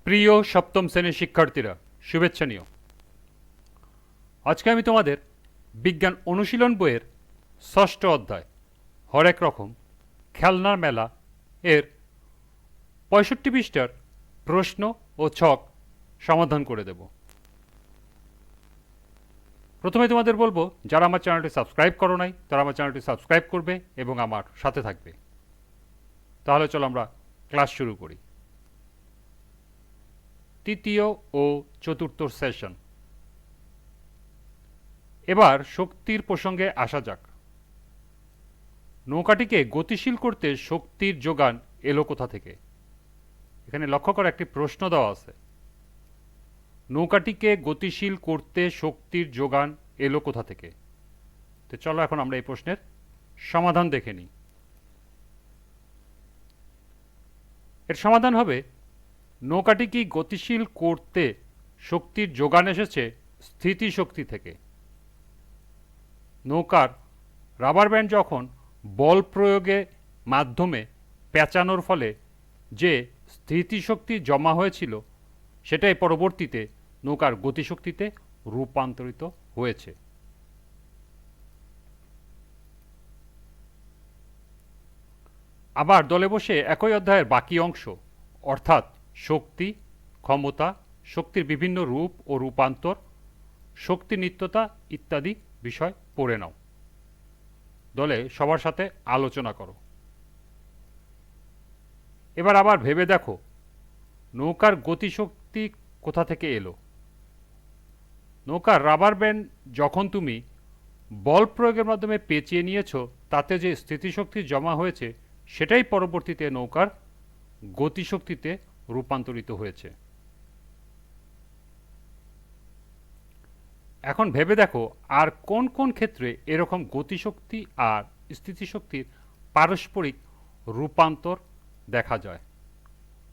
প্রিয় সপ্তম শ্রেণীর শিক্ষার্থীরা, শুভেচ্ছা নিও। আজকে আমি তোমাদের বিজ্ঞান অনুশীলন বইয়ের ষষ্ঠ অধ্যায় হরেক রকম খেলনার মেলা এর ৬৫ পৃষ্ঠার প্রশ্ন ও ছক সমাধান করে দেব। প্রথমে তোমাদের বলবো, যারা আমার চ্যানেলটি সাবস্ক্রাইব করো নাই তারা আমার চ্যানেলটি সাবস্ক্রাইব করবে এবং আমার সাথে থাকবে। তাহলে চলো আমরা ক্লাস শুরু করি। তৃতীয় ও চতুর্থ সেশন। এবার শক্তির প্রসঙ্গে আসা যাক। নৌকাটিকে গতিশীল করতে শক্তির যোগান এলো কোথা থেকে? এখানে লক্ষ্য করে একটি প্রশ্ন দেওয়া আছে। নৌকাটিকে গতিশীল করতে শক্তির যোগান এলো কোথা থেকে? তো চলো এখন আমরা এই প্রশ্নের সমাধান দেখে নিই। এর সমাধান হবে, নৌকাটিকে গতিশীল করতে শক্তির যোগান এসেছে স্থিতিশক্তি থেকে। নৌকার রাবার ব্যান্ড যখন বল প্রয়োগের মাধ্যমে পেঁচানোর ফলে যে স্থিতিশক্তি জমা হয়েছিল সেটাই পরবর্তীতে নৌকার গতিশক্তিতে রূপান্তরিত হয়েছে। আবার দলে বসে একই অধ্যায়ের বাকি অংশ অর্থাৎ শক্তি, ক্ষমতা, শক্তির বিভিন্ন রূপ ও রূপান্তর, শক্তি নিত্যতা ইত্যাদি বিষয় পড়ে নাও। দলে সবার সাথে আলোচনা করো। এবার আবার ভেবে দেখো, নৌকার গতিশক্তি কোথা থেকে এলো? নৌকার রাবার ব্যান্ড যখন তুমি বল প্রয়োগের মাধ্যমে পেঁচিয়ে নিয়েছ, তাতে যে স্থিতিশক্তি জমা হয়েছে সেটাই পরবর্তীতে নৌকার গতিশক্তিতে রূপান্তরিত হয়েছে। এখন ভেবে দেখো, আর কোন কোন ক্ষেত্রে এরকম গতিশক্তি আর স্থিতিশক্তির পারস্পরিক রূপান্তর দেখা যায়।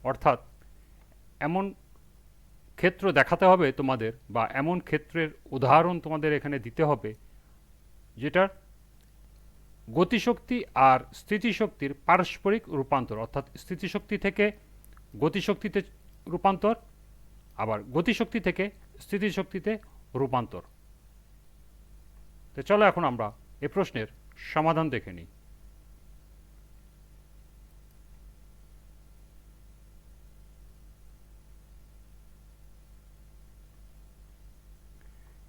অর্থাৎ এমন ক্ষেত্র দেখাতে হবে তোমাদের, বা এমন ক্ষেত্রের উদাহরণ তোমাদের এখানে দিতে হবে যেটার গতিশক্তি আর স্থিতিশক্তির পারস্পরিক রূপান্তর, অর্থাৎ স্থিতিশক্তি থেকে গতিশক্তিতে রূপান্তর, আবার গতিশক্তি থেকে স্থিতিশক্তিতে রূপান্তর। তো চলো এখন আমরা এই প্রশ্নের সমাধান দেখে নিই।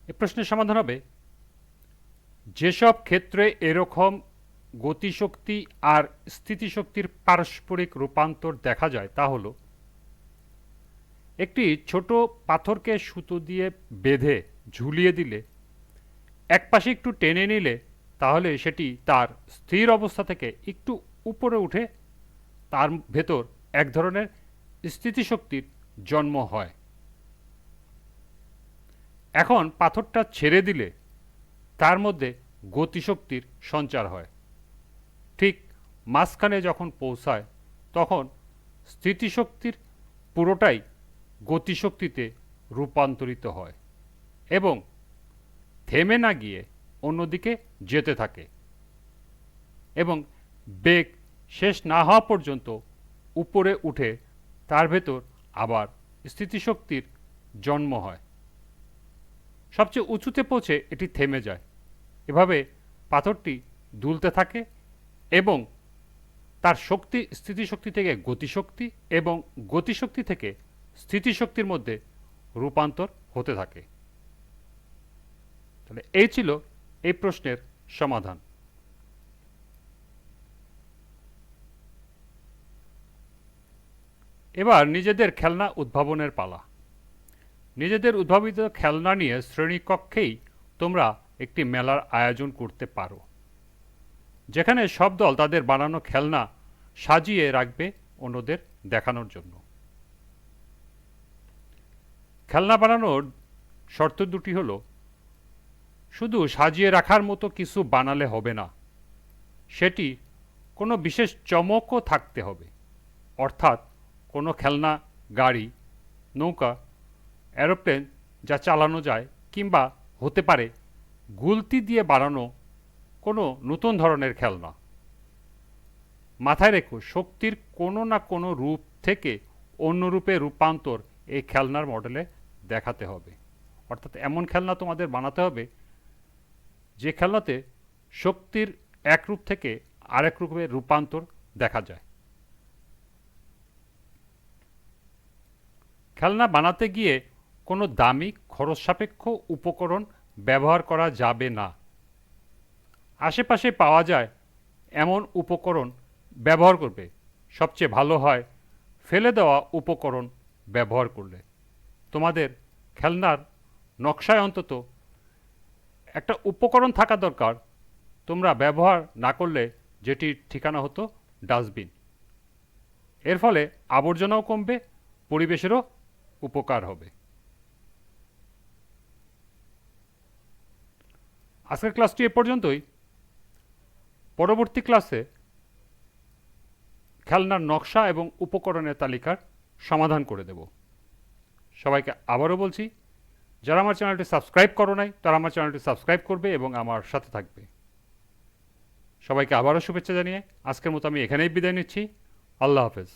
এই প্রশ্নের সমাধান হবে, যেসব ক্ষেত্রে এরকম গতিশক্তি আর স্থিতিশক্তির পারস্পরিক রূপান্তর দেখা যায় তা হলো, একটি ছোট পাথরকে সুতো দিয়ে বেঁধে ঝুলিয়ে দিলে এক পাশে একটু টেনে নিলে তাহলে সেটি তার স্থির অবস্থা থেকে একটু উপরে উঠে তার ভেতর এক ধরনের স্থিতিশক্তির জন্ম হয়। এখন পাথরটা ছেড়ে দিলে তার মধ্যে গতিশক্তির সঞ্চার হয়। ঠিক মাঝখানে যখন পৌঁছায় তখন স্থিতিশক্তির পুরোটাই গতিশক্তিতে রূপান্তরিত হয় এবং থেমে না গিয়ে অন্যদিকে যেতে থাকে, এবং বেগ শেষ না হওয়া পর্যন্ত উপরে উঠে তার ভেতর আবার স্থিতিশক্তির জন্ম হয়। সবচেয়ে উঁচুতে পৌঁছে এটি থেমে যায়। এভাবে পাথরটি দুলতে থাকে এবং তার শক্তি স্থিতিশক্তি থেকে গতিশক্তি এবং গতিশক্তি থেকে স্থিতিশক্তির মধ্যে রূপান্তর হতে থাকে। তাহলে এই ছিল এই প্রশ্নের সমাধান। এবার নিজেদের খেলনা উদ্ভাবনের পালা। নিজেদের উদ্ভাবিত খেলনা নিয়ে শ্রেণীকক্ষেই তোমরা একটি মেলার আয়োজন করতে পারো, যেখানে সব দল তাদের বানানো খেলনা সাজিয়ে রাখবে অন্যদের দেখানোর জন্য। খেলনা বানানোর শর্ত দুটি হলো, শুধু সাজিয়ে রাখার মতো কিছু বানালে হবে না, সেটি কোনো বিশেষ চমকও থাকতে হবে। অর্থাৎ কোনো খেলনা গাড়ি, নৌকা, এরোপ্লেন যা চালানো যায়, কিংবা হতে পারে গুলতি দিয়ে বানানো কোনো নতুন ধরনের খেলনা। মাথায় রেখো, শক্তির কোনো না কোনো রূপ থেকে অন্য রূপে রূপান্তর এই খেলনার মডেলে দেখাতে হবে। অর্থাৎ এমন খেলনা তোমাদের বানাতে হবে যে খেলনাতে শক্তির এক রূপ থেকে আরেক রূপে রূপান্তর দেখা যায়। খেলনা বানাতে গিয়ে কোনো দামি খরচ সাপেক্ষ উপকরণ ব্যবহার করা যাবে না। আশেপাশে পাওয়া যায় এমন উপকরণ ব্যবহার করবে। সবচেয়ে ভালো হয় ফেলে দেওয়া উপকরণ ব্যবহার করলে। তোমাদের খেলনার নকশায় অন্তত একটা উপকরণ থাকা দরকার তোমরা ব্যবহার না করলে, যেটির ঠিকানা হতো ডাস্টবিন। এর ফলে আবর্জনাও কমবে, পরিবেশেরও উপকার হবে। আজকের ক্লাসটি এ পর্যন্তই। পরবর্তী ক্লাসে খেলনার নকশা এবং উপকরণের তালিকার সমাধান করে দেব। সবাইকে আবারও বলছি, যারা আমার চ্যানেলটি সাবস্ক্রাইব করো নাই তারা আমার চ্যানেলটি সাবস্ক্রাইব করবে এবং আমার সাথে থাকবে। সবাইকে আবারও শুভেচ্ছা জানিয়ে আজকের মতো আমি এখানেই বিদায় নিচ্ছি। আল্লাহ হাফেজ।